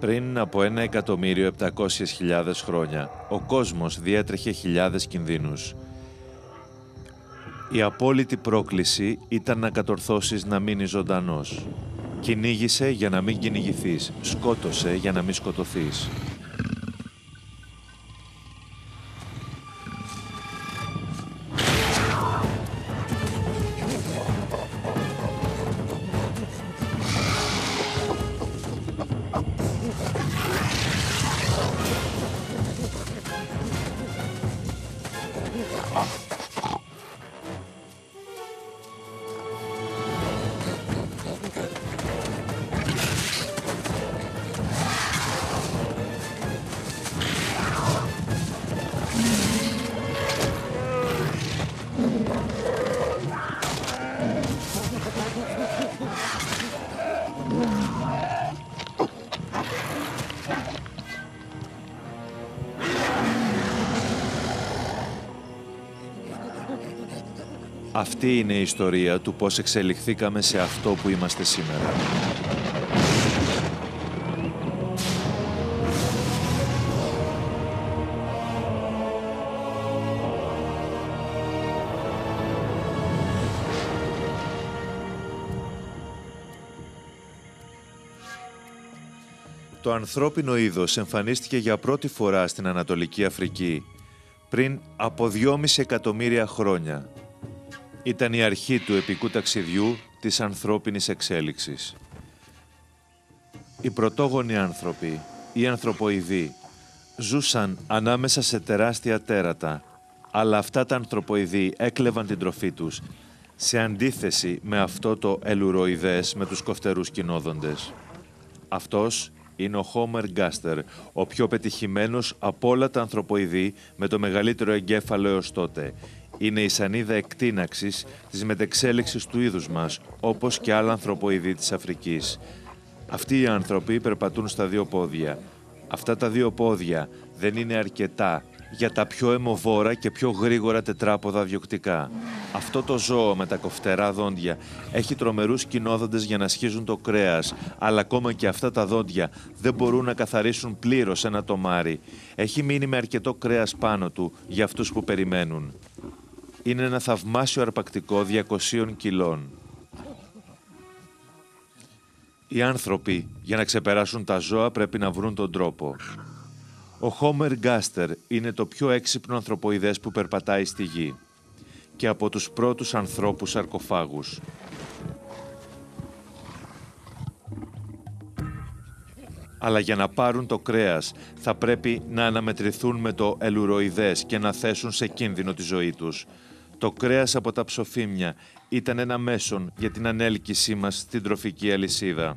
Πριν από 1.700.000 χρόνια, ο κόσμος διέτρεχε χιλιάδες κινδύνους. Η απόλυτη πρόκληση ήταν να κατορθώσεις να μείνεις ζωντανός. Κυνήγησε για να μην κυνηγηθείς, σκότωσε για να μην σκοτωθείς. Αυτή είναι η ιστορία του πώς εξελιχθήκαμε σε αυτό που είμαστε σήμερα. Το ανθρώπινο είδος εμφανίστηκε για πρώτη φορά στην Ανατολική Αφρική πριν από 2,5 εκατομμύρια χρόνια. Ήταν η αρχή του επικού ταξιδιού της ανθρώπινης εξέλιξης. Οι πρωτόγονοι άνθρωποι, οι ανθρωποειδοί, ζούσαν ανάμεσα σε τεράστια τέρατα, αλλά αυτά τα ανθρωποειδή έκλεβαν την τροφή τους, σε αντίθεση με αυτό το ελουροειδές με τους κοφτερούς κυνόδοντες. Αυτός είναι ο Homer Gaster, ο πιο πετυχημένος από όλα τα ανθρωποειδή με το μεγαλύτερο εγκέφαλο έως τότε. Είναι η σανίδα εκτείναξης της μετεξέλιξης του είδους μας, όπως και άλλα ανθρωποειδή της Αφρικής. Αυτοί οι άνθρωποι περπατούν στα δύο πόδια. Αυτά τα δύο πόδια δεν είναι αρκετά για τα πιο αιμοβόρα και πιο γρήγορα τετράποδα διοκτικά. Αυτό το ζώο με τα κοφτερά δόντια έχει τρομερούς κυνόδοντες για να σχίζουν το κρέας, αλλά ακόμα και αυτά τα δόντια δεν μπορούν να καθαρίσουν πλήρως ένα τομάρι. Έχει μείνει με αρκετό κρέας πάνω του για αυτούς που περιμένουν. Είναι ένα θαυμάσιο αρπακτικό 200 κιλών. Οι άνθρωποι, για να ξεπεράσουν τα ζώα, πρέπει να βρουν τον τρόπο. Ο Homer Gaster είναι το πιο έξυπνο ανθρωποειδές που περπατάει στη γη και από τους πρώτους ανθρώπους σαρκοφάγους. Αλλά για να πάρουν το κρέας θα πρέπει να αναμετρηθούν με το ελουροειδές και να θέσουν σε κίνδυνο τη ζωή τους. Το κρέας από τα ψοφίμια ήταν ένα μέσον για την ανέλκυσή μας στην τροφική αλυσίδα.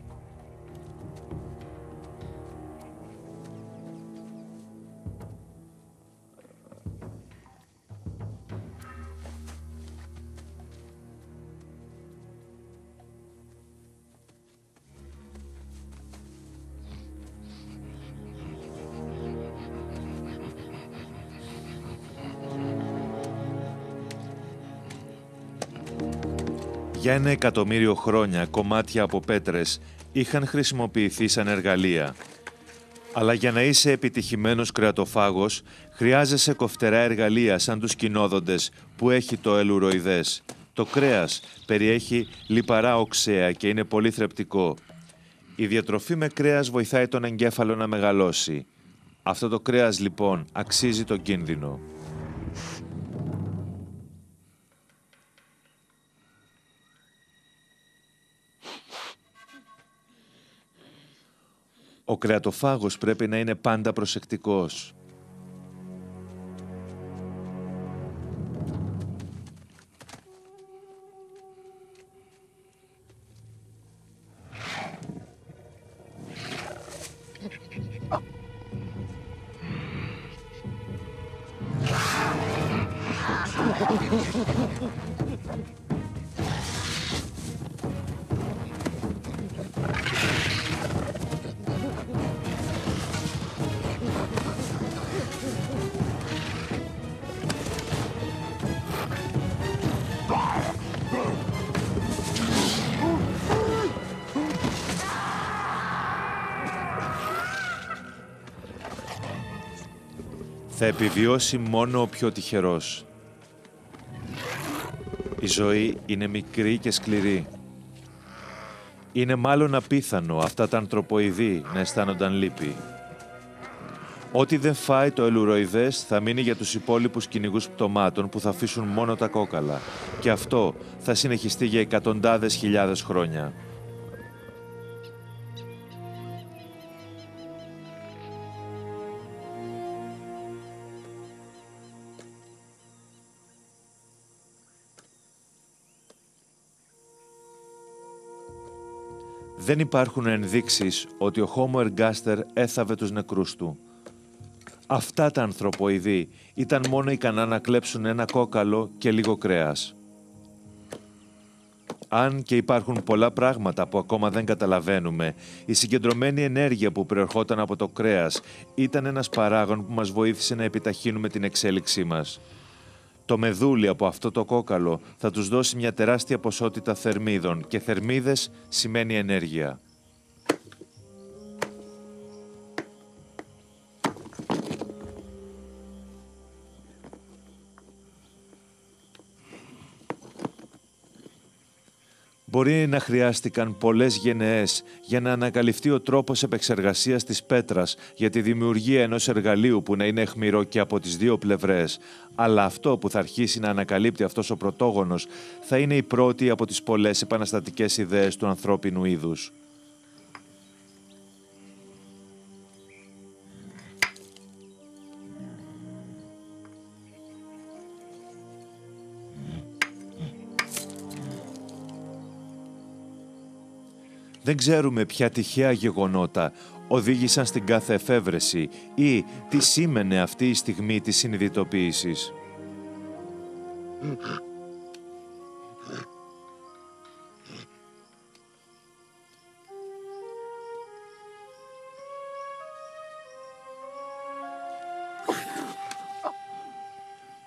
Για 1 εκατομμύριο χρόνια κομμάτια από πέτρες είχαν χρησιμοποιηθεί σαν εργαλεία. Αλλά για να είσαι επιτυχημένος κρεατοφάγος, χρειάζεσαι κοφτερά εργαλεία σαν τους κυνόδοντες που έχει το ελουροειδές. Το κρέας περιέχει λιπαρά οξέα και είναι πολύ θρεπτικό. Η διατροφή με κρέας βοηθάει τον εγκέφαλο να μεγαλώσει. Αυτό το κρέας λοιπόν αξίζει τον κίνδυνο. Ο κρεατοφάγος πρέπει να είναι πάντα προσεκτικός. Θα επιβιώσει μόνο ο πιο τυχερός. Η ζωή είναι μικρή και σκληρή. Είναι μάλλον απίθανο αυτά τα ανθρωποειδή να αισθάνονταν λύπη. Ό,τι δεν φάει το ελουροειδές θα μείνει για τους υπόλοιπους κυνηγούς πτωμάτων που θα αφήσουν μόνο τα κόκαλα. Και αυτό θα συνεχιστεί για εκατοντάδες χιλιάδες χρόνια. Δεν υπάρχουν ενδείξεις ότι ο Homo ergaster έθαβε τους νεκρούς του. Αυτά τα ανθρωποειδή ήταν μόνο ικανά να κλέψουν ένα κόκαλο και λίγο κρέας. Αν και υπάρχουν πολλά πράγματα που ακόμα δεν καταλαβαίνουμε, η συγκεντρωμένη ενέργεια που προερχόταν από το κρέας ήταν ένας παράγων που μας βοήθησε να επιταχύνουμε την εξέλιξή μας. Το μεδούλι από αυτό το κόκαλο θα τους δώσει μια τεράστια ποσότητα θερμίδων και θερμίδες σημαίνει ενέργεια. Μπορεί να χρειάστηκαν πολλές γενναίες για να ανακαλυφθεί ο τρόπος επεξεργασίας της πέτρας για τη δημιουργία ενός εργαλείου που να είναι αιχμηρό και από τις δύο πλευρές. Αλλά αυτό που θα αρχίσει να ανακαλύπτει αυτός ο πρωτόγονος θα είναι η πρώτη από τις πολλές επαναστατικές ιδέες του ανθρώπινου είδους. Δεν ξέρουμε ποια τυχαία γεγονότα οδήγησαν στην κάθε εφεύρεση ή τι σήμαινε αυτή η στιγμή της συνειδητοποίησης.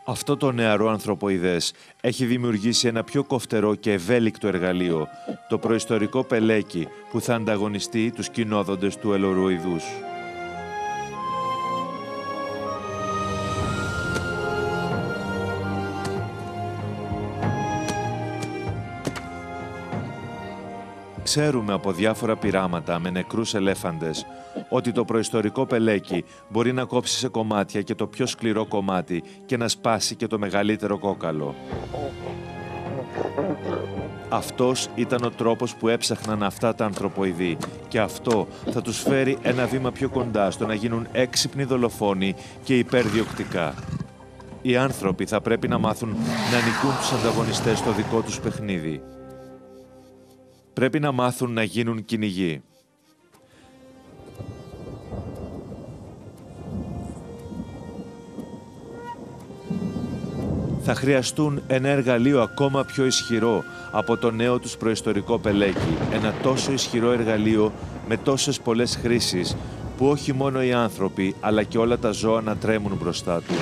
Αυτό το νεαρό ανθρωποειδές έχει δημιουργήσει ένα πιο κοφτερό και ευέλικτο εργαλείο, το προϊστορικό πελέκι που θα ανταγωνιστεί τους κοινόδοντες του ελουροειδούς. Ξέρουμε από διάφορα πειράματα με νεκρούς ελέφαντες ότι το προϊστορικό πελέκι μπορεί να κόψει σε κομμάτια και το πιο σκληρό κομμάτι και να σπάσει και το μεγαλύτερο κόκαλο. Αυτός ήταν ο τρόπος που έψαχναν αυτά τα ανθρωποειδή και αυτό θα τους φέρει ένα βήμα πιο κοντά στο να γίνουν έξυπνοι δολοφόνοι και υπερδιοκτικά. Οι άνθρωποι θα πρέπει να μάθουν να νικούν τους ανταγωνιστές στο δικό τους παιχνίδι. Πρέπει να μάθουν να γίνουν κυνηγοί. Θα χρειαστούν ένα εργαλείο ακόμα πιο ισχυρό από το νέο τους προϊστορικό πελέκι. Ένα τόσο ισχυρό εργαλείο με τόσες πολλές χρήσεις που όχι μόνο οι άνθρωποι αλλά και όλα τα ζώα να τρέμουν μπροστά του.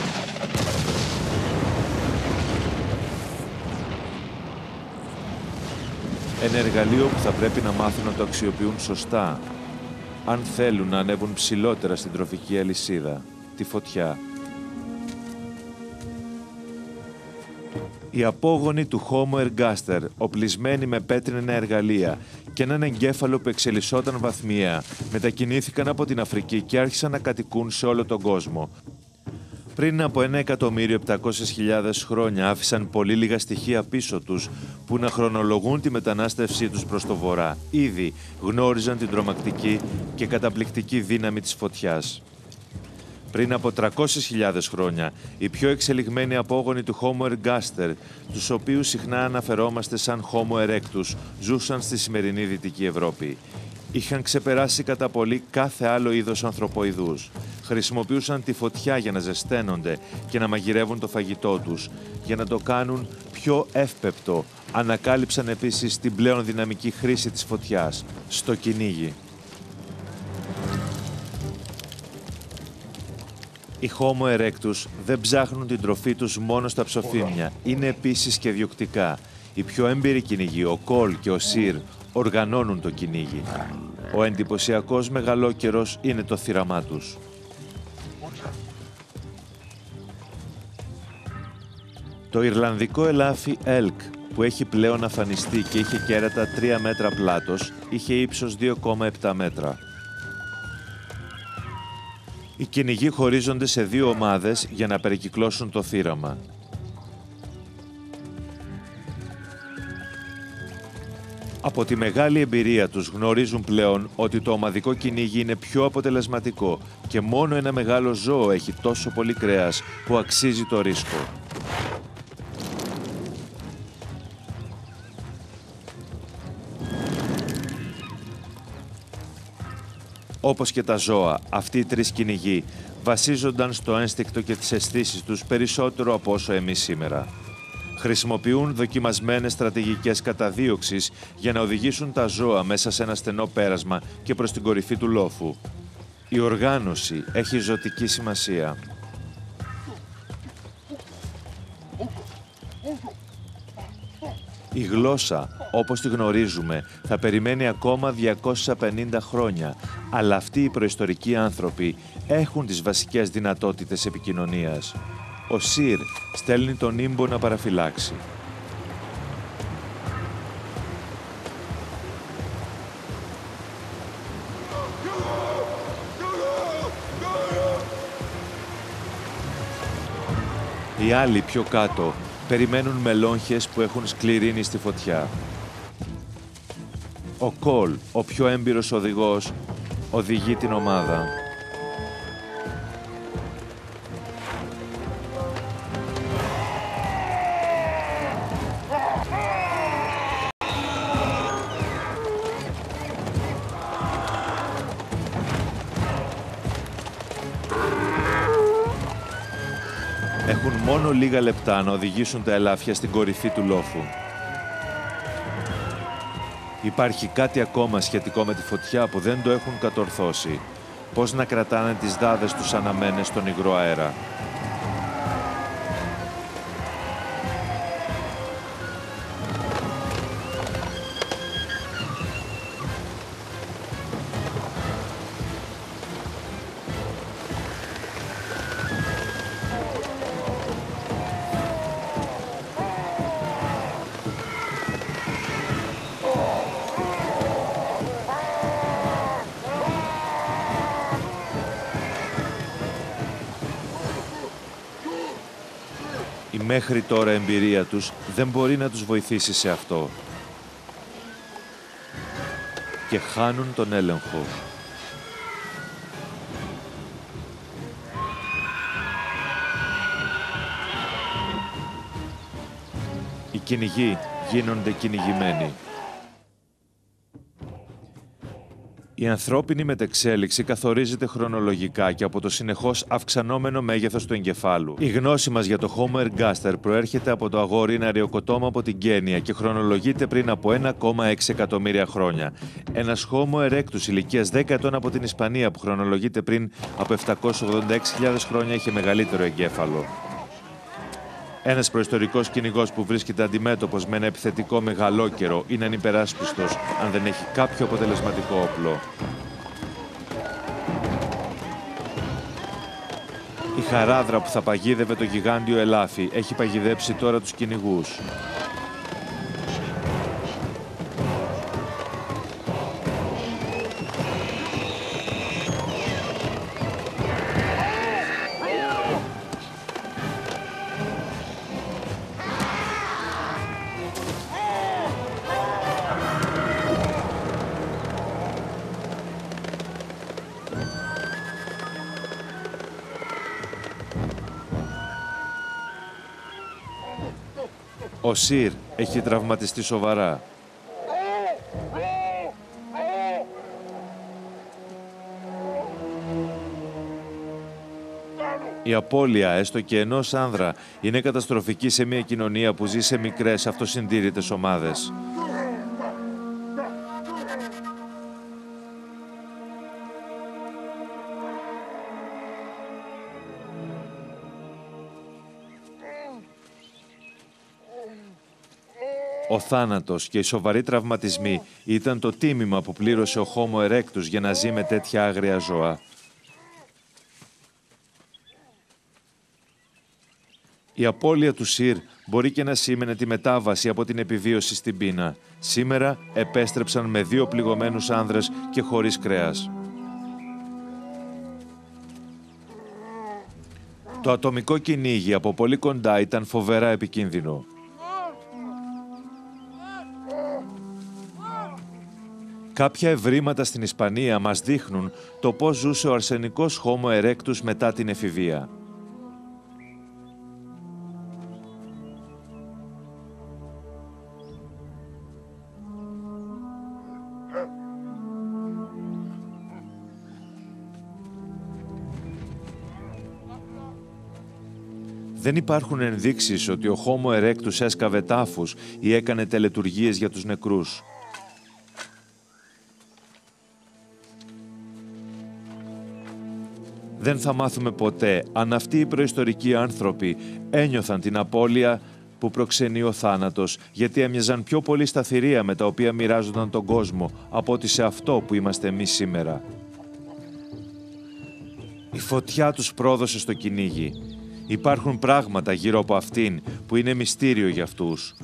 Ένα εργαλείο που θα πρέπει να μάθουν να το αξιοποιούν σωστά, αν θέλουν να ανέβουν ψηλότερα στην τροφική αλυσίδα, τη φωτιά. Οι απόγονοι του Homo ergaster, οπλισμένοι με πέτρινα εργαλεία και έναν εγκέφαλο που εξελισσόταν βαθμιαία, μετακινήθηκαν από την Αφρική και άρχισαν να κατοικούν σε όλο τον κόσμο. Πριν από 1.700.000 χρόνια άφησαν πολύ λίγα στοιχεία πίσω τους που να χρονολογούν τη μετανάστευσή τους προς το βορρά. Ήδη γνώριζαν την τρομακτική και καταπληκτική δύναμη της φωτιάς. Πριν από 300.000 χρόνια, οι πιο εξελιγμένοι απόγονοι του Homo ergaster, τους οποίους συχνά αναφερόμαστε σαν Homo erectus, ζούσαν στη σημερινή Δυτική Ευρώπη. Είχαν ξεπεράσει κατά πολύ κάθε άλλο είδος ανθρωποειδούς. Χρησιμοποιούσαν τη φωτιά για να ζεσταίνονται και να μαγειρεύουν το φαγητό τους. Για να το κάνουν πιο εύπεπτο, ανακάλυψαν επίσης την πλέον δυναμική χρήση της φωτιάς, στο κυνήγι. Οι Homo erectus δεν ψάχνουν την τροφή τους μόνο στα ψωφίμια. Είναι επίσης και διοκτικά. Οι πιο έμπειροι κυνηγοί, ο Κολ και ο Σιρ, οργανώνουν το κυνήγι. Ο εντυπωσιακός μεγαλόκερος είναι το θύραμά τους. Το Ιρλανδικό ελάφι Elk, που έχει πλέον αφανιστεί και είχε κέρατα 3 μέτρα πλάτος, είχε ύψος 2,7 μέτρα. Οι κυνηγοί χωρίζονται σε 2 ομάδες για να περικυκλώσουν το θύραμα. Από τη μεγάλη εμπειρία τους γνωρίζουν πλέον ότι το ομαδικό κυνήγι είναι πιο αποτελεσματικό και μόνο ένα μεγάλο ζώο έχει τόσο πολύ κρέας που αξίζει το ρίσκο. Όπως και τα ζώα, αυτοί οι 3 κυνηγοί βασίζονταν στο ένστικτο και τις αισθήσεις τους περισσότερο από όσο εμείς σήμερα. Χρησιμοποιούν δοκιμασμένες στρατηγικές καταδίωξης για να οδηγήσουν τα ζώα μέσα σε ένα στενό πέρασμα και προς την κορυφή του λόφου. Η οργάνωση έχει ζωτική σημασία. Η γλώσσα, όπως τη γνωρίζουμε, θα περιμένει ακόμα 250 χρόνια, αλλά αυτοί οι προϊστορικοί άνθρωποι έχουν τις βασικές δυνατότητες επικοινωνίας. Ο Σιρ στέλνει τον Ήμπο να παραφυλάξει. Οι άλλοι πιο κάτω περιμένουν με λόγχες που έχουν σκληρύνει στη φωτιά. Ο Κολ, ο πιο έμπειρος οδηγός, οδηγεί την ομάδα. Έχουν μόνο λίγα λεπτά να οδηγήσουν τα ελάφια στην κορυφή του λόφου. Υπάρχει κάτι ακόμα σχετικό με τη φωτιά που δεν το έχουν κατορθώσει. Πώς να κρατάνε τις δάδες τους αναμένες στον υγρό αέρα. Η μέχρι τώρα εμπειρία τους δεν μπορεί να τους βοηθήσει σε αυτό. Και χάνουν τον έλεγχο. Οι κυνηγοί γίνονται κυνηγημένοι. Η ανθρώπινη μετεξέλιξη καθορίζεται χρονολογικά και από το συνεχώς αυξανόμενο μέγεθος του εγκεφάλου. Η γνώση μας για το Homo ergaster προέρχεται από το αγόρι Ναριοκοτόμο από την Κένια και χρονολογείται πριν από 1,6 εκατομμύρια χρόνια. Ένας Homo erectus ηλικίας 10 ετών από την Ισπανία που χρονολογείται πριν από 786.000 χρόνια είχε μεγαλύτερο εγκέφαλο. Ένας προϊστορικός κυνηγός που βρίσκεται αντιμέτωπος με ένα επιθετικό μεγαλόκερο είναι ανυπεράσπιστος αν δεν έχει κάποιο αποτελεσματικό όπλο. Η χαράδρα που θα παγίδευε το γιγάντιο ελάφι έχει παγιδέψει τώρα τους κυνηγούς. Ο Σιρ έχει τραυματιστεί σοβαρά. Η απώλεια έστω και ενός άνδρα είναι καταστροφική σε μια κοινωνία που ζει σε μικρές αυτοσυντήρητες ομάδες. Ο θάνατος και οι σοβαροί τραυματισμοί ήταν το τίμημα που πλήρωσε ο Homo erectus για να ζει με τέτοια άγρια ζώα. Η απώλεια του Σιρ μπορεί και να σήμαινε τη μετάβαση από την επιβίωση στην πείνα. Σήμερα επέστρεψαν με 2 πληγωμένους άνδρες και χωρίς κρέας. Το ατομικό κυνήγι από πολύ κοντά ήταν φοβερά επικίνδυνο. Κάποια ευρήματα στην Ισπανία μας δείχνουν το πώς ζούσε ο αρσενικός Homo erectus μετά την εφηβεία. Δεν υπάρχουν ενδείξεις ότι ο Homo erectus έσκαβε τάφους ή έκανε τελετουργίες για τους νεκρούς. Δεν θα μάθουμε ποτέ αν αυτοί οι προϊστορικοί άνθρωποι ένιωθαν την απώλεια που προξενεί ο θάνατος, γιατί έμοιαζαν πιο πολύ στα θηρία με τα οποία μοιράζονταν τον κόσμο από ότι σε αυτό που είμαστε εμείς σήμερα. Η φωτιά τους πρόδωσε στο κυνήγι. Υπάρχουν πράγματα γύρω από αυτήν που είναι μυστήριο για αυτούς.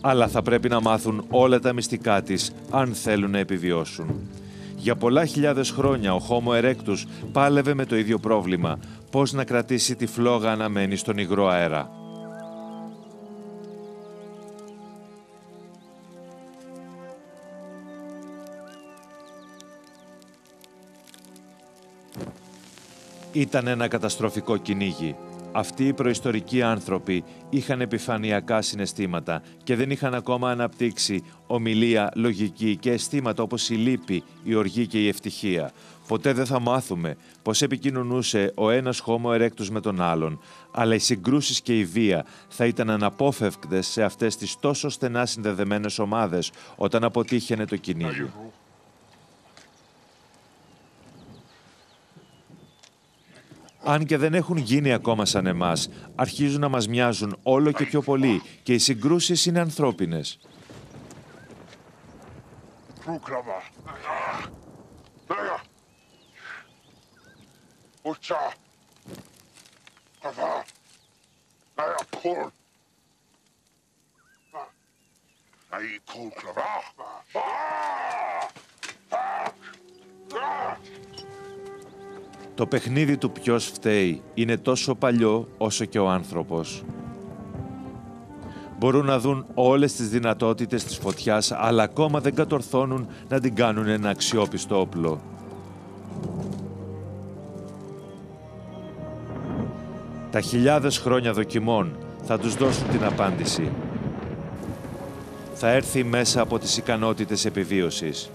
Αλλά θα πρέπει να μάθουν όλα τα μυστικά της αν θέλουν να επιβιώσουν. Για πολλά χιλιάδες χρόνια ο Homo erectus πάλευε με το ίδιο πρόβλημα, πώς να κρατήσει τη φλόγα αναμένη στον υγρό αέρα. Ήταν ένα καταστροφικό κυνήγι. Αυτοί οι προϊστορικοί άνθρωποι είχαν επιφανειακά συναισθήματα και δεν είχαν ακόμα αναπτύξει ομιλία, λογική και αισθήματα όπως η λύπη, η οργή και η ευτυχία. Ποτέ δεν θα μάθουμε πώς επικοινωνούσε ο ένας Homo erectus με τον άλλον, αλλά οι συγκρούσεις και η βία θα ήταν αναπόφευκτες σε αυτές τις τόσο στενά συνδεδεμένες ομάδες όταν αποτύχαινε το κυνήγι. Αν και δεν έχουν γίνει ακόμα σαν εμάς, αρχίζουν να μας μοιάζουν όλο και πιο πολύ και οι συγκρούσεις είναι ανθρώπινες. Το παιχνίδι του ποιος φταίει είναι τόσο παλιό όσο και ο άνθρωπος. Μπορούν να δουν όλες τις δυνατότητες της φωτιάς, αλλά ακόμα δεν κατορθώνουν να την κάνουν ένα αξιόπιστο όπλο. Τα χιλιάδες χρόνια δοκιμών θα τους δώσουν την απάντηση. Θα έρθει μέσα από τις ικανότητες επιβίωσης.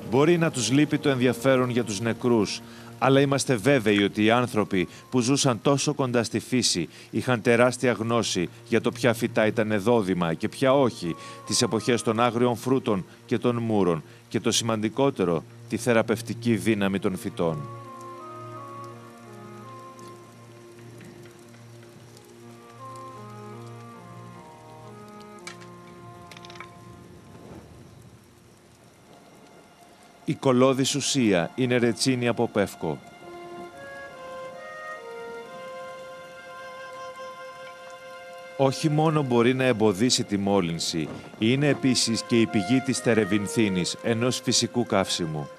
Μπορεί να τους λείπει το ενδιαφέρον για τους νεκρούς, αλλά είμαστε βέβαιοι ότι οι άνθρωποι που ζούσαν τόσο κοντά στη φύση είχαν τεράστια γνώση για το ποια φυτά ήταν εδόδημα και ποια όχι, τις εποχές των άγριων φρούτων και των μούρων και το σημαντικότερο, τη θεραπευτική δύναμη των φυτών. Η κολώδης ουσία είναι ρετσίνη από πεύκο. Όχι μόνο μπορεί να εμποδίσει τη μόλυνση, είναι επίσης και η πηγή της τερεβινθίνης, ενός φυσικού καύσιμου.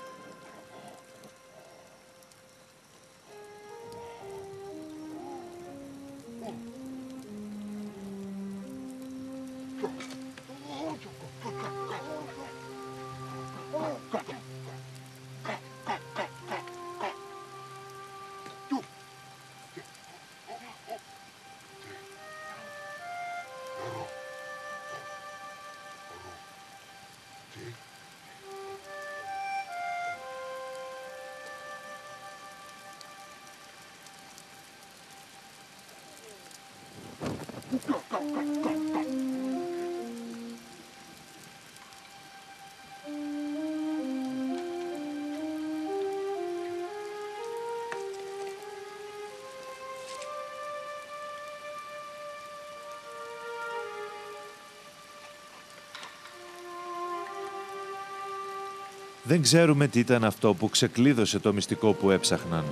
Δεν ξέρουμε τι ήταν αυτό που ξεκλείδωσε το μυστικό που έψαχναν.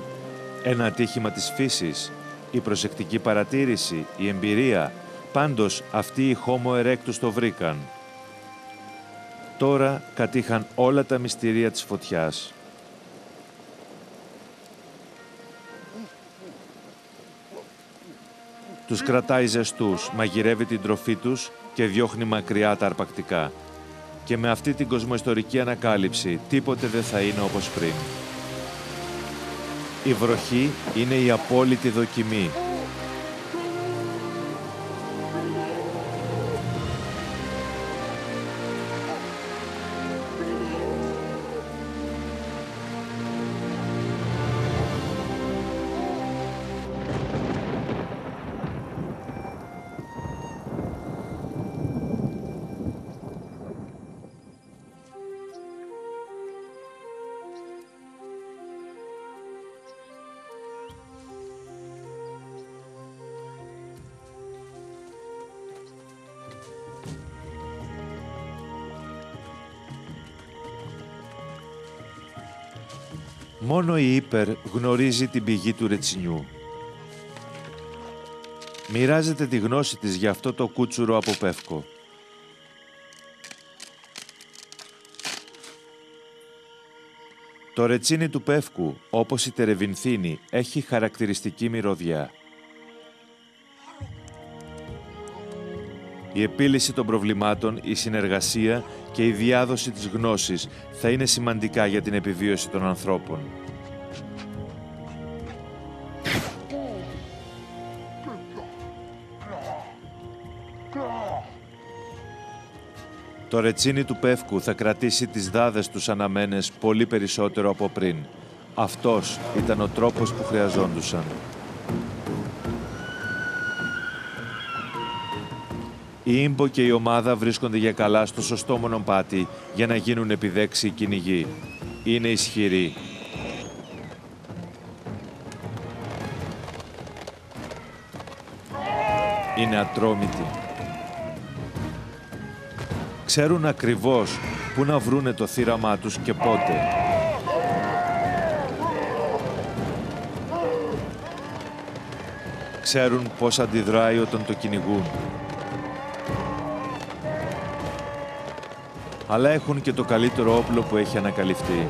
Ένα ατύχημα της φύσης, η προσεκτική παρατήρηση, η εμπειρία, πάντως αυτοί οι Homo erectus το βρήκαν. Τώρα κατήχαν όλα τα μυστηρία της φωτιάς. Τους κρατάει ζεστούς, μαγειρεύει την τροφή τους και διώχνει μακριά τα αρπακτικά. Και με αυτή την κοσμοϊστορική ανακάλυψη τίποτε δεν θα είναι όπως πριν. Η βροχή είναι η απόλυτη δοκιμή. Μόνο η Ήπερ γνωρίζει την πηγή του ρετσινιού. Μοιράζεται τη γνώση της για αυτό το κούτσουρο από πεύκο. Το ρετσίνι του πεύκου, όπως η τερεβινθίνη, έχει χαρακτηριστική μυρωδιά. Η επίλυση των προβλημάτων, η συνεργασία και η διάδοση της γνώσης θα είναι σημαντικά για την επιβίωση των ανθρώπων. Το ρετσίνι του πεύκου θα κρατήσει τις δάδες τους αναμένες πολύ περισσότερο από πριν. Αυτός ήταν ο τρόπος που χρειαζόντουσαν. Η Ήμπο και η ομάδα βρίσκονται για καλά στο σωστό μονοπάτι για να γίνουν επιδέξιοι κυνηγοί. Είναι ισχυροί. Είναι ατρόμητοι. Ξέρουν ακριβώς πού να βρούνε το θύραμά τους και πότε. Ξέρουν πώς αντιδράει όταν το κυνηγούν. Αλλά έχουν και το καλύτερο όπλο που έχει ανακαλυφθεί.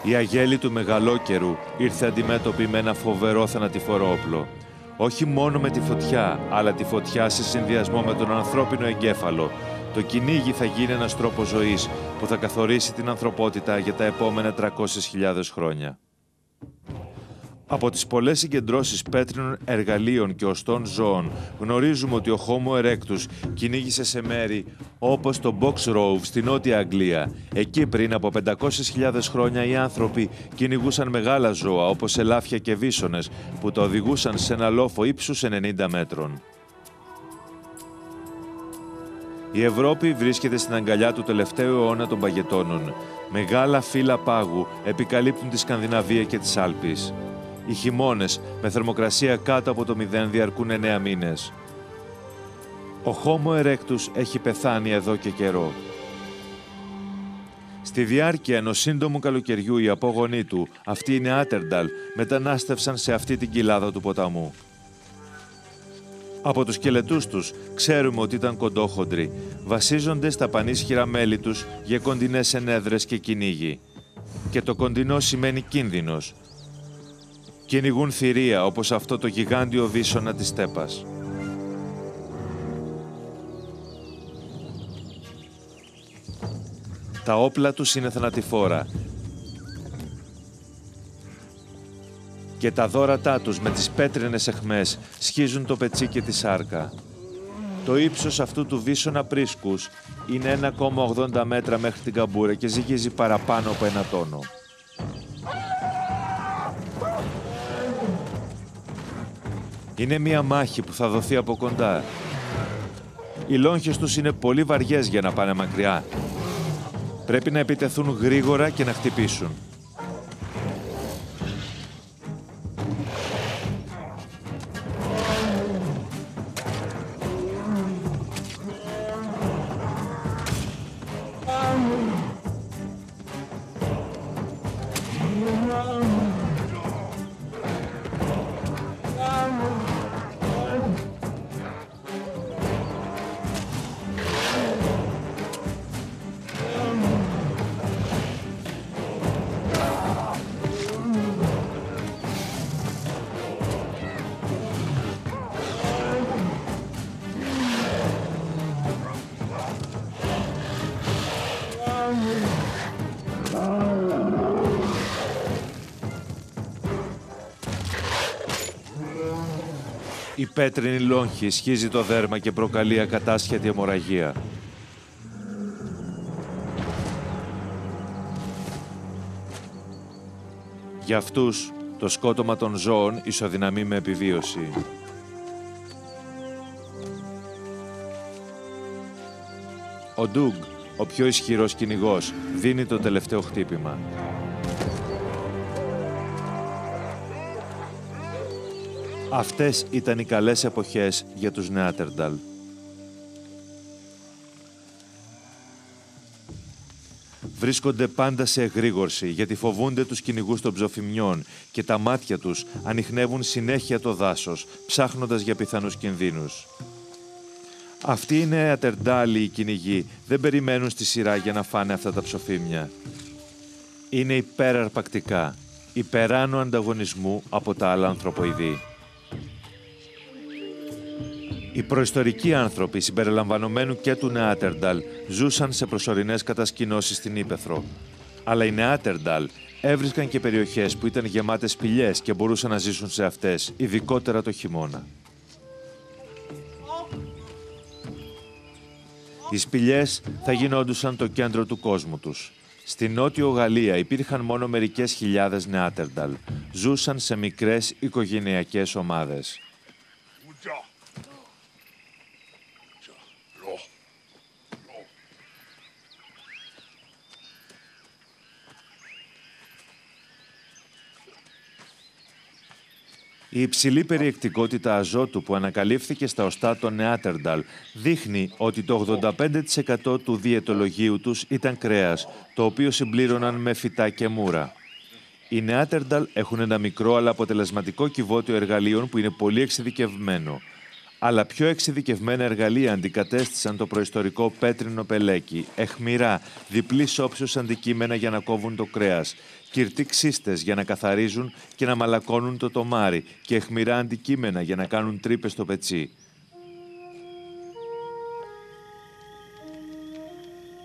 Η αγέλη του μεγαλόκερου ήρθε αντιμέτωπη με ένα φοβερό θανατηφόρο όπλο. Όχι μόνο με τη φωτιά, αλλά τη φωτιά σε συνδυασμό με τον ανθρώπινο εγκέφαλο. Το κυνήγι θα γίνει ένας τρόπος ζωής που θα καθορίσει την ανθρωπότητα για τα επόμενα 300.000 χρόνια. Από τις πολλές συγκεντρώσεις πέτρινων εργαλείων και οστών ζώων γνωρίζουμε ότι ο Homo erectus κυνήγησε σε μέρη όπως το Box Rove στη Νότια Αγγλία. Εκεί πριν από 500.000 χρόνια οι άνθρωποι κυνηγούσαν μεγάλα ζώα όπως ελάφια και βίσονες που τα οδηγούσαν σε ένα λόφο ύψους 90 μέτρων. Η Ευρώπη βρίσκεται στην αγκαλιά του τελευταίου αιώνα των παγετώνων. Μεγάλα φύλλα πάγου επικαλύπτουν τη Σκανδιναβία και τις Άλπεις. Οι χειμώνες με θερμοκρασία κάτω από το 0 διαρκούν 9 μήνες. Ο Homo erectus έχει πεθάνει εδώ και καιρό. Στη διάρκεια ενός σύντομου καλοκαιριού οι απόγονοί του, αυτοί οι Νεάτερνταλ, μετανάστευσαν σε αυτή την κοιλάδα του ποταμού. Από τους σκελετούς τους ξέρουμε ότι ήταν κοντόχοντροι. Βασίζονται στα πανίσχυρα μέλη τους για κοντινές ενέδρες και κυνήγι. Και το κοντινό σημαίνει κίνδυνος. Κυνηγούν θηρία όπως αυτό το γιγάντιο βίσωνα της στέπας. Τα όπλα τους είναι θανατηφόρα και τα δώρατά τους με τις πέτρινες αιχμές σχίζουν το πετσί και τη σάρκα. Το ύψος αυτού του βίσωνα πρίσκους είναι 1,80 μέτρα μέχρι την καμπούρα και ζυγίζει παραπάνω από 1 τόνο. Είναι μια μάχη που θα δοθεί από κοντά. Οι λόγχες τους είναι πολύ βαριές για να πάνε μακριά. Πρέπει να επιτεθούν γρήγορα και να χτυπήσουν. Η πέτρινη λόγχη σχίζει το δέρμα και προκαλεί ακατάσχετη αιμορραγία. Για αυτούς, το σκότωμα των ζώων ισοδυναμεί με επιβίωση. Ο Ντουγκ, ο πιο ισχυρός κυνηγός, δίνει το τελευταίο χτύπημα. Αυτές ήταν οι καλές εποχές για τους Νεάτερνταλ. Βρίσκονται πάντα σε εγρήγορση γιατί φοβούνται τους κυνηγούς των ψοφημιών και τα μάτια τους ανιχνεύουν συνέχεια το δάσος, ψάχνοντας για πιθανούς κινδύνους. Αυτοί οι Νεάτερνταλοι οι κυνηγοί δεν περιμένουν στη σειρά για να φάνε αυτά τα ψοφίμια. Είναι υπεραρπακτικά, υπεράνω ανταγωνισμού από τα άλλα ανθρωποειδή. Οι προϊστορικοί άνθρωποι, συμπεριλαμβανομένου και του Νεάτερνταλ, ζούσαν σε προσωρινές κατασκηνώσεις στην ύπαιθρο. Αλλά οι Νεάτερνταλ έβρισκαν και περιοχές που ήταν γεμάτες σπηλιές και μπορούσαν να ζήσουν σε αυτές, ειδικότερα το χειμώνα. Οι σπηλιές θα γινόντουσαν το κέντρο του κόσμου τους. Στη Νότιο Γαλλία υπήρχαν μόνο μερικές χιλιάδες Νεάτερνταλ. Ζούσαν σε μικρές οικογενειακές ομάδες. Η υψηλή περιεκτικότητα αζότου που ανακαλύφθηκε στα οστά των Νεάτερνταλ δείχνει ότι το 85% του διαιτολογίου τους ήταν κρέας, το οποίο συμπλήρωναν με φυτά και μούρα. Οι Νεάτερνταλ έχουν ένα μικρό αλλά αποτελεσματικό κυβότιο εργαλείων που είναι πολύ εξειδικευμένο. Αλλά πιο εξειδικευμένα εργαλεία αντικατέστησαν το προϊστορικό πέτρινο πελέκι, αιχμηρά, διπλής όψεως αντικείμενα για να κόβουν το κρέας, κυρτοί ξύστες για να καθαρίζουν και να μαλακώνουν το τομάρι και αιχμηρά αντικείμενα για να κάνουν τρύπες στο πετσί.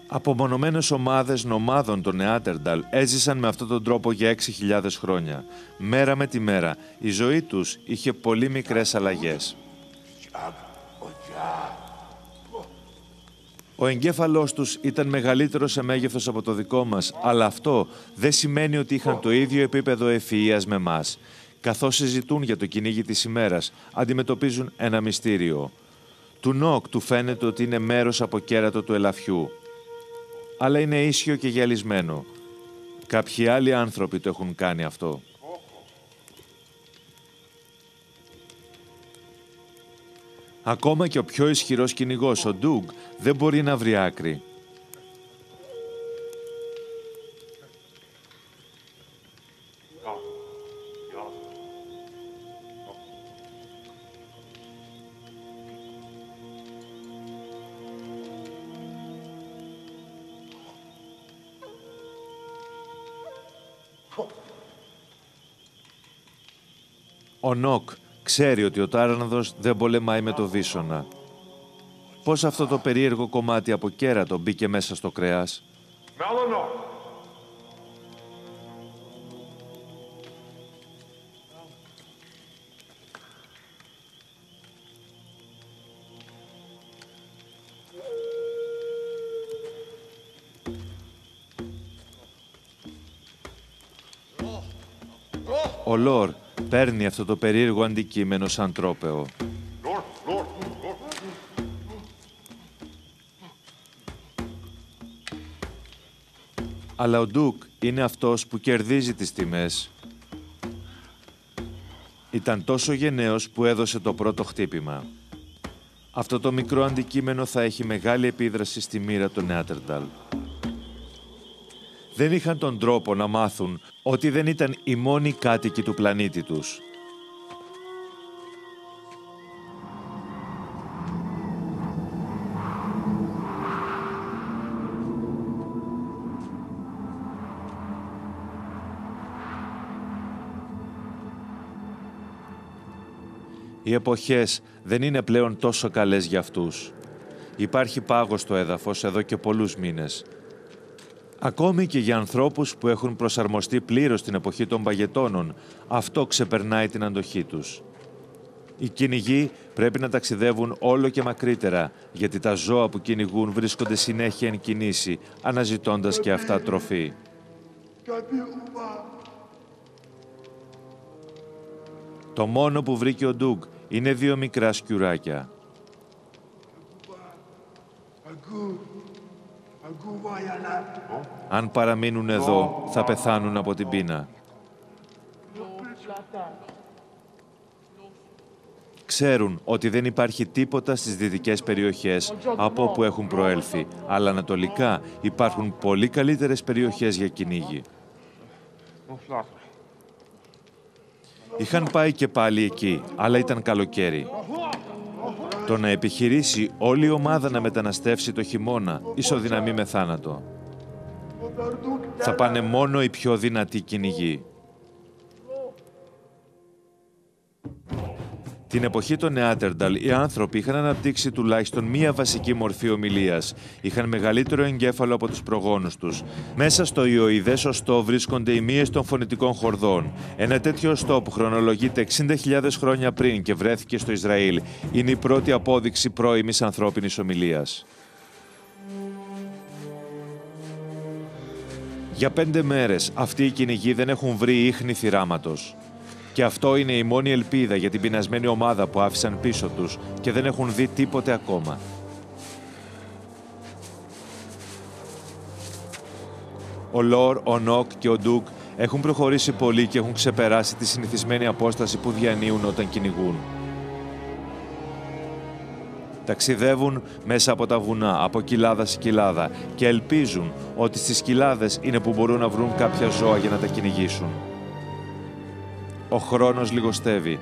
Απομονωμένες ομάδες νομάδων των Νεάτερνταλ έζησαν με αυτόν τον τρόπο για 6.000 χρόνια. Μέρα με τη μέρα, η ζωή τους είχε πολύ μικρές αλλαγές. Ο εγκέφαλός τους ήταν μεγαλύτερο σε μέγεθος από το δικό μας, αλλά αυτό δεν σημαίνει ότι είχαν το ίδιο επίπεδο ευφυΐας με μας. Καθώς συζητούν για το κυνήγι της ημέρας, αντιμετωπίζουν ένα μυστήριο. Του Νοκ του φαίνεται ότι είναι μέρος από κέρατο του ελαφιού, αλλά είναι ίσιο και γυαλισμένο. Κάποιοι άλλοι άνθρωποι το έχουν κάνει αυτό. Ακόμα και ο πιο ισχυρός κυνηγός, ο Ντουγκ, δεν μπορεί να βρει άκρη. Ο Νοκ ξέρει ότι ο τάρανδος δεν πολεμάει με το βίσωνα. Πώς αυτό το περίεργο κομμάτι από κέρατο μπήκε μέσα στο κρέας? Ο Λορ παίρνει αυτό το περίεργο αντικείμενο σαν τρόπεο. Αλλά ο Ντουκ είναι αυτός που κερδίζει τις τιμές. Ήταν τόσο γενναίος που έδωσε το πρώτο χτύπημα. Αυτό το μικρό αντικείμενο θα έχει μεγάλη επίδραση στη μοίρα των Νεάντερταλ. Δεν είχαν τον τρόπο να μάθουν ότι δεν ήταν οι μόνοι κάτοικοι του πλανήτη τους. Οι εποχές δεν είναι πλέον τόσο καλές για αυτούς. Υπάρχει πάγος στο έδαφος εδώ και πολλούς μήνες. Ακόμη και για ανθρώπους που έχουν προσαρμοστεί πλήρως στην εποχή των παγετώνων, αυτό ξεπερνάει την αντοχή τους. Οι κυνηγοί πρέπει να ταξιδεύουν όλο και μακρύτερα, γιατί τα ζώα που κυνηγούν βρίσκονται συνέχεια εν κινήσει, αναζητώντας και αυτά τροφή. Το μόνο που βρήκε ο Ντουκ είναι 2 μικρά σκιουράκια. Αν παραμείνουν εδώ, θα πεθάνουν από την πείνα. Ξέρουν ότι δεν υπάρχει τίποτα στις δυτικές περιοχές από όπου έχουν προέλθει, αλλά ανατολικά υπάρχουν πολύ καλύτερες περιοχές για κυνήγι. Είχαν πάει και πάλι εκεί, αλλά ήταν καλοκαίρι. Το να επιχειρήσει όλη η ομάδα να μεταναστεύσει το χειμώνα ισοδυναμεί με θάνατο. Θα πάνε μόνο οι πιο δυνατοί κυνηγοί. Την εποχή των Νεάντερταλ, οι άνθρωποι είχαν αναπτύξει τουλάχιστον μία βασική μορφή ομιλίας. Είχαν μεγαλύτερο εγκέφαλο από τους προγόνους τους. Μέσα στο ιοειδές οστό βρίσκονται οι μύες των φωνητικών χορδών. Ένα τέτοιο οστό που χρονολογείται 60.000 χρόνια πριν και βρέθηκε στο Ισραήλ, είναι η πρώτη απόδειξη πρώιμης ανθρώπινης ομιλίας. Για 5 μέρες αυτοί οι κυνηγοί δεν έχουν βρει ίχνη θυράματος. Και αυτό είναι η μόνη ελπίδα για την πεινασμένη ομάδα που άφησαν πίσω τους και δεν έχουν δει τίποτε ακόμα. Ο Λορ, ο Νοκ και ο Ντουκ έχουν προχωρήσει πολύ και έχουν ξεπεράσει τη συνηθισμένη απόσταση που διανύουν όταν κυνηγούν. Ταξιδεύουν μέσα από τα βουνά, από κοιλάδα σε κοιλάδα και ελπίζουν ότι στις κοιλάδες είναι που μπορούν να βρουν κάποια ζώα για να τα κυνηγήσουν. Ο χρόνος λιγοστεύει.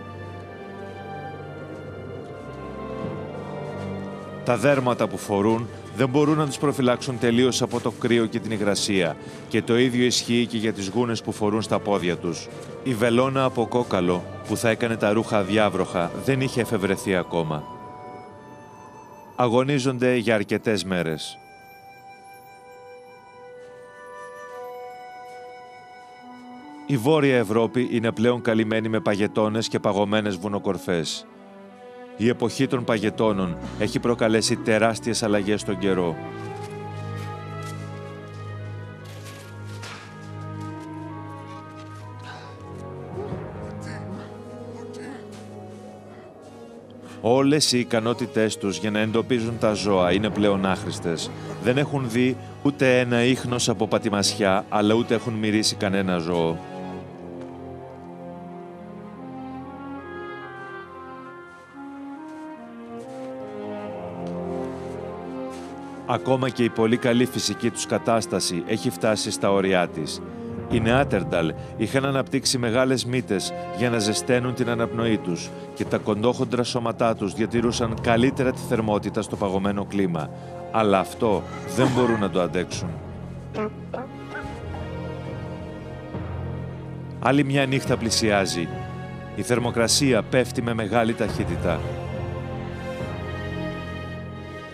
Τα δέρματα που φορούν δεν μπορούν να τους προφυλάξουν τελείως από το κρύο και την υγρασία και το ίδιο ισχύει και για τις γούνες που φορούν στα πόδια τους. Η βελόνα από κόκαλο που θα έκανε τα ρούχα αδιάβροχα δεν είχε εφευρεθεί ακόμα. Αγωνίζονται για αρκετές μέρες. Η Βόρεια Ευρώπη είναι πλέον καλυμμένη με παγετώνες και παγωμένες βουνοκορφές. Η εποχή των παγετώνων έχει προκαλέσει τεράστιες αλλαγές στον καιρό. Όλες οι ικανότητές τους για να εντοπίζουν τα ζώα είναι πλέον άχρηστες. Δεν έχουν δει ούτε ένα ίχνος από πατημασιά, αλλά ούτε έχουν μυρίσει κανένα ζώο. Ακόμα και η πολύ καλή φυσική τους κατάσταση έχει φτάσει στα ωριά της. Οι Νεάντερταλ είχαν αναπτύξει μεγάλες μύτες για να ζεσταίνουν την αναπνοή τους και τα κοντόχοντρα σώματά τους διατηρούσαν καλύτερα τη θερμότητα στο παγωμένο κλίμα. Αλλά αυτό δεν μπορούν να το αντέξουν. Άλλη μια νύχτα πλησιάζει. Η θερμοκρασία πέφτει με μεγάλη ταχύτητα.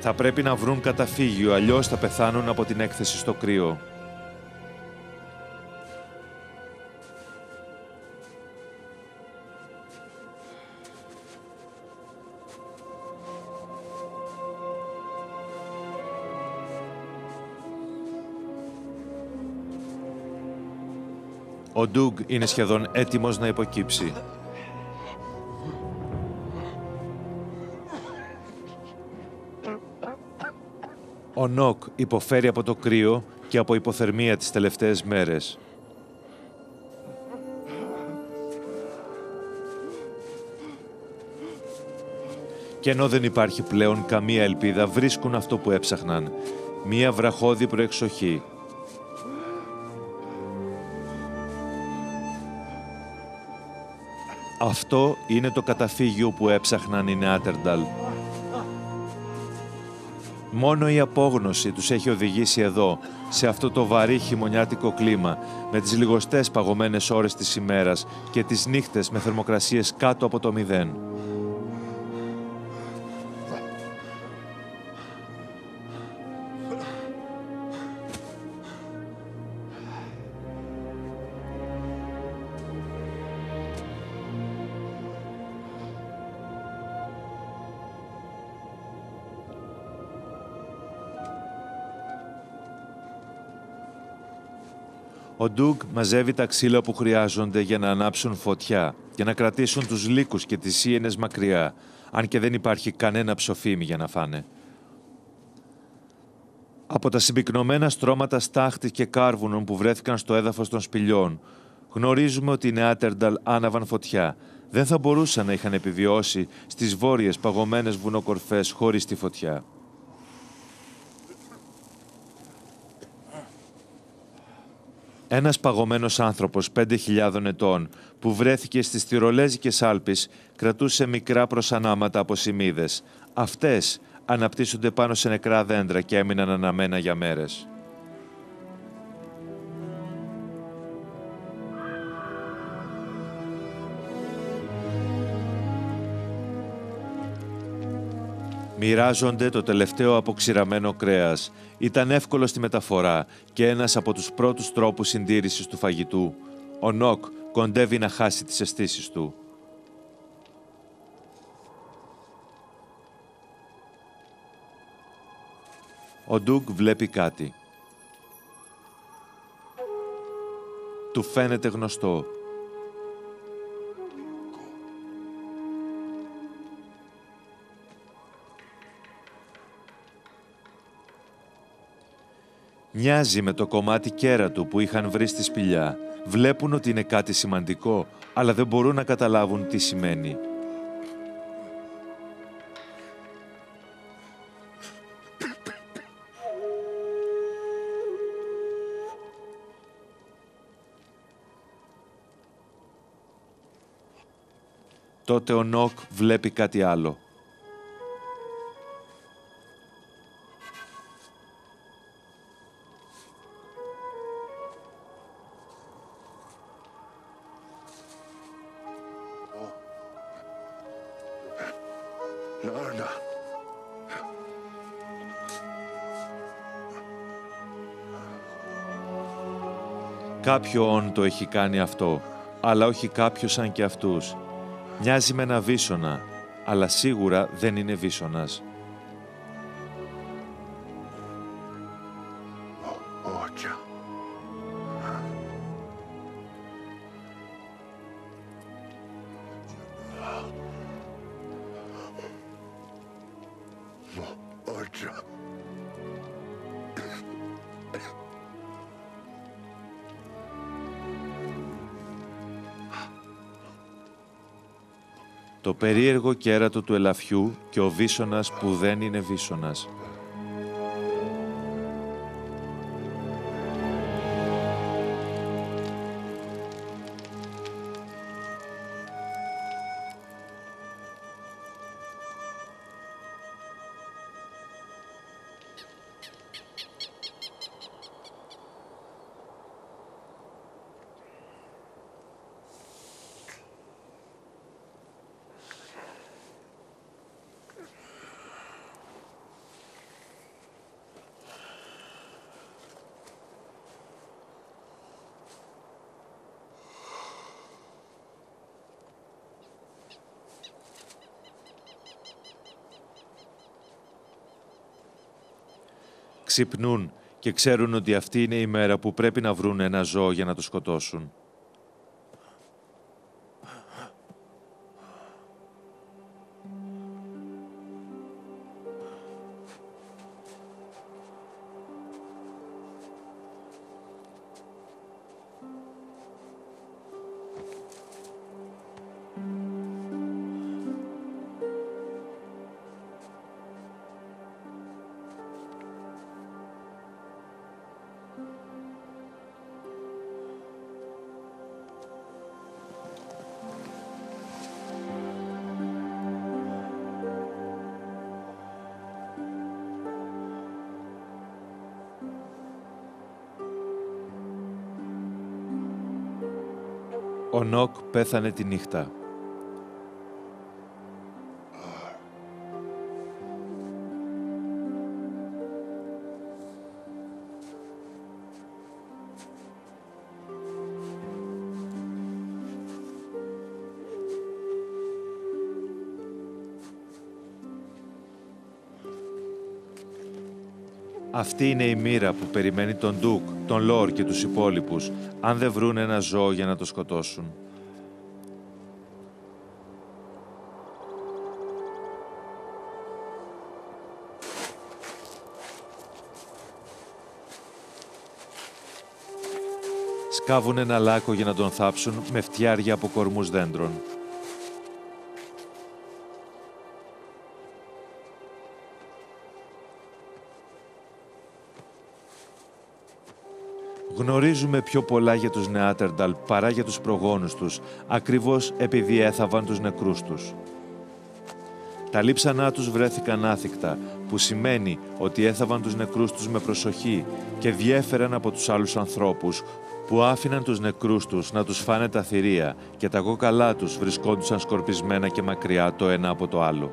Θα πρέπει να βρουν καταφύγιο, αλλιώς θα πεθάνουν από την έκθεση στο κρύο. Ο Ντουκ είναι σχεδόν έτοιμος να υποκύψει. Ο Νοκ υποφέρει από το κρύο και από υποθερμία τις τελευταίες μέρες. Και ενώ δεν υπάρχει πλέον καμία ελπίδα, βρίσκουν αυτό που έψαχναν, μία βραχώδη προεξοχή. Αυτό είναι το καταφύγιο που έψαχναν οι Νεάτερνταλ. Μόνο η απόγνωση τους έχει οδηγήσει εδώ, σε αυτό το βαρύ χειμωνιάτικο κλίμα, με τις λιγοστές παγωμένες ώρες της ημέρας και τις νύχτες με θερμοκρασίες κάτω από το 0. Ο Ντουγκ μαζεύει τα ξύλα που χρειάζονται για να ανάψουν φωτιά και να κρατήσουν τους λύκους και τις ίενες μακριά, αν και δεν υπάρχει κανένα ψοφίμι για να φάνε. Από τα συμπυκνωμένα στρώματα στάχτης και κάρβουνων που βρέθηκαν στο έδαφος των σπηλιών, γνωρίζουμε ότι οι Νεάτερνταλ άναβαν φωτιά. Δεν θα μπορούσαν να είχαν επιβιώσει στις βόρειες παγωμένες βουνοκορφές χωρίς τη φωτιά. Ένας παγωμένος άνθρωπος 5.000 ετών που βρέθηκε στις Τυρολέζικες Άλπεις κρατούσε μικρά προσανάματα από σιμίδες. Αυτές αναπτύσσονται πάνω σε νεκρά δέντρα και έμειναν αναμένα για μέρες. Μοιράζονται το τελευταίο αποξηραμένο κρέας. Ήταν εύκολο στη μεταφορά και ένας από τους πρώτους τρόπους συντήρησης του φαγητού. Ο Νοκ κοντεύει να χάσει τις αισθήσεις του. Ο Ντουγκ βλέπει κάτι. Του φαίνεται γνωστό. Μοιάζει με το κομμάτι κέρατου που είχαν βρει στη σπηλιά. Βλέπουν ότι είναι κάτι σημαντικό, αλλά δεν μπορούν να καταλάβουν τι σημαίνει. Τότε ο Νοκ βλέπει κάτι άλλο. Κάποιον το έχει κάνει αυτό, αλλά όχι κάποιος σαν και αυτούς. Μοιάζει με ένα βίσωνα, αλλά σίγουρα δεν είναι βίσωνας. Το περίεργο κέρατο του ελαφιού και ο βίσωνας που δεν είναι βίσωνας. Ξυπνούν και ξέρουν ότι αυτή είναι η μέρα που πρέπει να βρουν ένα ζώο για να το σκοτώσουν. Ο Νοκ πέθανε τη νύχτα. Αυτή είναι η μοίρα που περιμένει τον Ντουκ, τον Λορ και τους υπόλοιπους, αν δεν βρουν ένα ζώο για να το σκοτώσουν. Σκάβουν ένα λάκκο για να τον θάψουν με φτιάρια από κορμούς δέντρων. Γνωρίζουμε πιο πολλά για τους Νεάτερνταλ παρά για τους προγόνους τους, ακριβώς επειδή έθαβαν τους νεκρούς τους. Τα λείψανά τους βρέθηκαν άθικτα, που σημαίνει ότι έθαβαν τους νεκρούς τους με προσοχή και διέφεραν από τους άλλους ανθρώπους, που άφηναν τους νεκρούς τους να τους φάνε τα θηρία και τα κόκαλά τους βρισκόντουσαν σκορπισμένα και μακριά το ένα από το άλλο.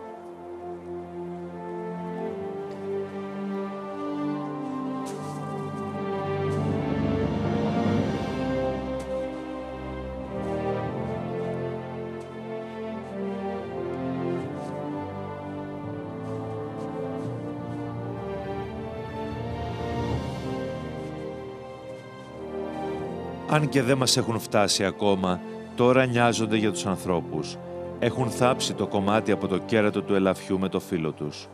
Αν και δεν μας έχουν φτάσει ακόμα, τώρα νοιάζονται για τους ανθρώπους. Έχουν θάψει το κομμάτι από το κέρατο του ελαφιού με το φύλλο τους.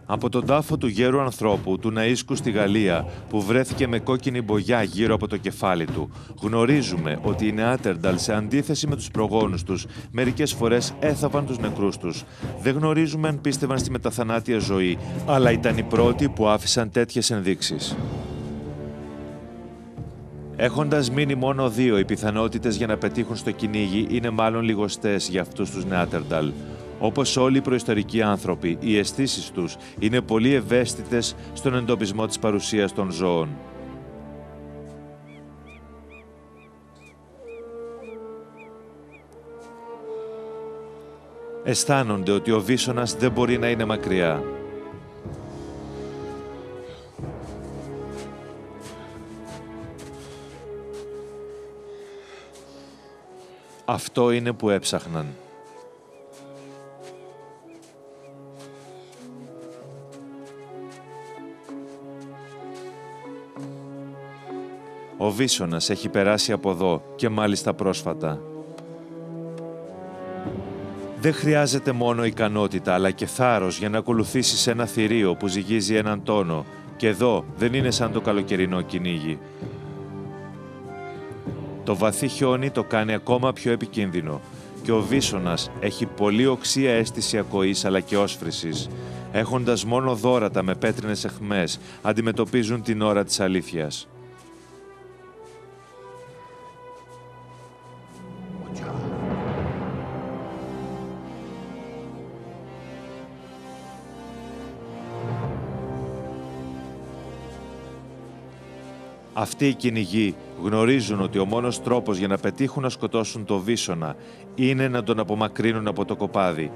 Από τον τάφο του γέρου ανθρώπου, του Ναΐσκου στη Γαλλία, που βρέθηκε με κόκκινη μπογιά γύρω από το κεφάλι του, γνωρίζουμε ότι οι Νεάτερνταλ, σε αντίθεση με τους προγόνους τους, μερικές φορές έθαβαν τους νεκρούς τους. Δεν γνωρίζουμε αν πίστευαν στη μεταθανάτια ζωή, αλλά ήταν οι πρώτοι που άφησαν τέτοιες ενδείξεις. Έχοντας μείνει μόνο 2, οι πιθανότητες για να πετύχουν στο κυνήγι είναι μάλλον λιγοστές για αυτούς τους Νεάτερνταλ. Όπως όλοι οι προϊστορικοί άνθρωποι, οι αισθήσεις τους είναι πολύ ευαίσθητες στον εντοπισμό της παρουσίας των ζώων. Αισθάνονται ότι ο Βίσωνας δεν μπορεί να είναι μακριά. Αυτό είναι που έψαχναν. Ο Βίσωνας έχει περάσει από εδώ και μάλιστα πρόσφατα. Δεν χρειάζεται μόνο ικανότητα, αλλά και θάρρος για να ακολουθήσεις ένα θηρίο που ζυγίζει έναν τόνο. Και εδώ δεν είναι σαν το καλοκαιρινό κυνήγι. Το βαθύ χιόνι το κάνει ακόμα πιο επικίνδυνο και ο Βίσωνας έχει πολύ οξία αίσθηση ακοής αλλά και όσφρησης. Έχοντας μόνο δώρατα με πέτρινες αιχμές, αντιμετωπίζουν την ώρα της αλήθειας. Αυτοί οι κυνηγοί γνωρίζουν ότι ο μόνος τρόπος για να πετύχουν να σκοτώσουν το Βίσωνα είναι να τον απομακρύνουν από το κοπάδι.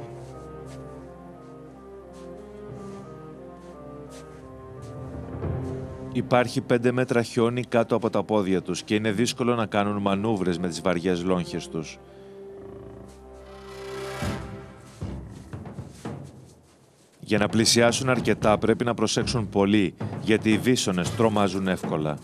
Υπάρχει 5 μέτρα χιόνι κάτω από τα πόδια τους και είναι δύσκολο να κάνουν μανούβρες με τις βαριές λόγχες τους. Για να πλησιάσουν αρκετά πρέπει να προσέξουν πολύ, γιατί οι Βίσωνες τρομάζουν εύκολα.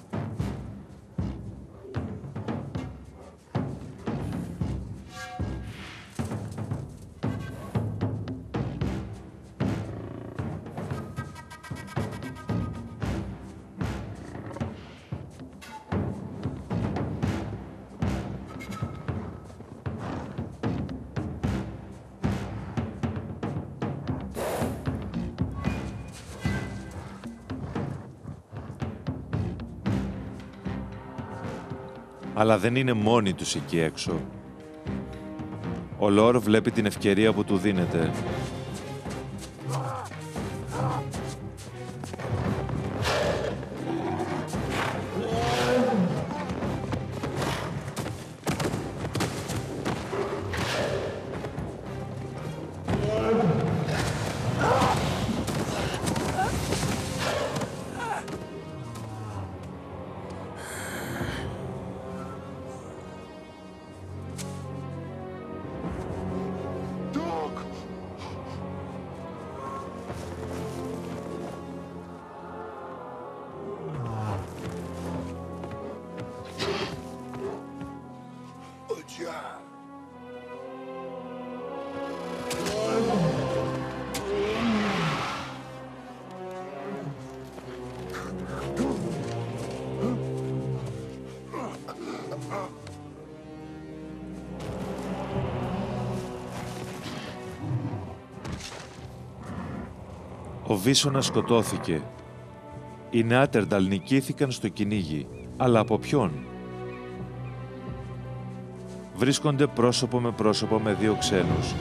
Αλλά δεν είναι μόνοι τους εκεί έξω. Ο Λορ βλέπει την ευκαιρία που του δίνεται. Ο Βίσωνας σκοτώθηκε. Οι Νεάτερνταλ νικήθηκαν στο κυνήγι. Αλλά από ποιον? Βρίσκονται πρόσωπο με πρόσωπο με δύο ξένους.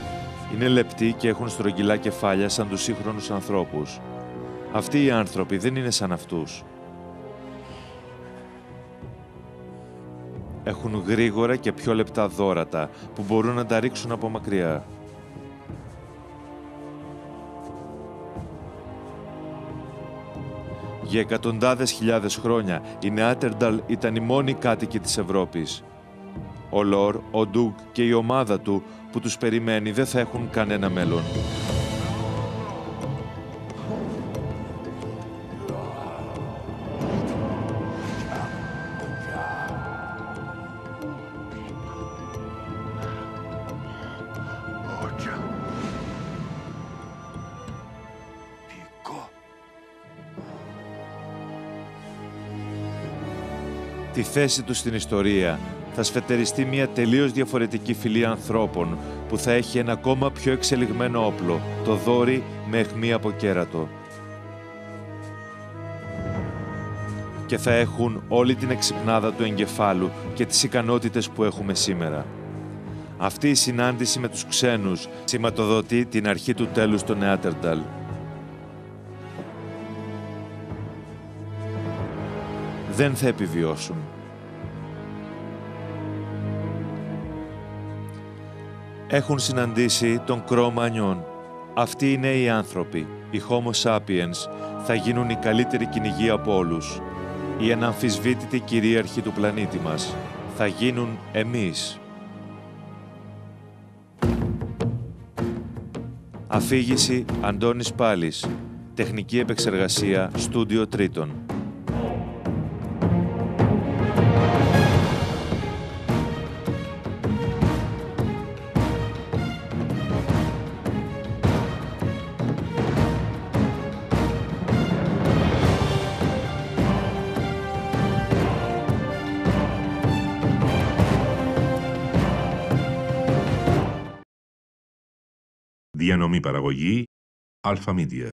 Είναι λεπτοί και έχουν στρογγυλά κεφάλια σαν τους σύγχρονους ανθρώπους. Αυτοί οι άνθρωποι δεν είναι σαν αυτούς. Έχουν γρήγορα και πιο λεπτά δώρατα που μπορούν να τα ρίξουν από μακριά. Για εκατοντάδες χιλιάδες χρόνια, οι Νεάτερνταλ ήταν οι μόνοι κάτοικοι της Ευρώπης. Ο Λορ, ο Ντουγκ και η ομάδα του που τους περιμένει δεν θα έχουν κανένα μέλλον. Τη θέση του στην ιστορία θα σφετεριστεί μια τελείως διαφορετική φυλή ανθρώπων που θα έχει ένα ακόμα πιο εξελιγμένο όπλο, το δόρυ με αιχμή από κέρατο. Και θα έχουν όλη την εξυπνάδα του εγκεφάλου και τις ικανότητες που έχουμε σήμερα. Αυτή η συνάντηση με τους ξένους σηματοδοτεί την αρχή του τέλους των Νεάτερνταλ. Δεν θα επιβιώσουν. Έχουν συναντήσει τον Κρό-Μανιόν. Αυτοί οι νέοι άνθρωποι, οι Homo sapiens, θα γίνουν οι καλύτεροι κυνηγοί από όλους. Οι αναμφισβήτητοι κυρίαρχοι του πλανήτη μας. Θα γίνουν εμείς. Αφήγηση Αντώνης Πάλης. Τεχνική επεξεργασία Στούντιο Τρίτον. Διανομή παραγωγή Alpha Media.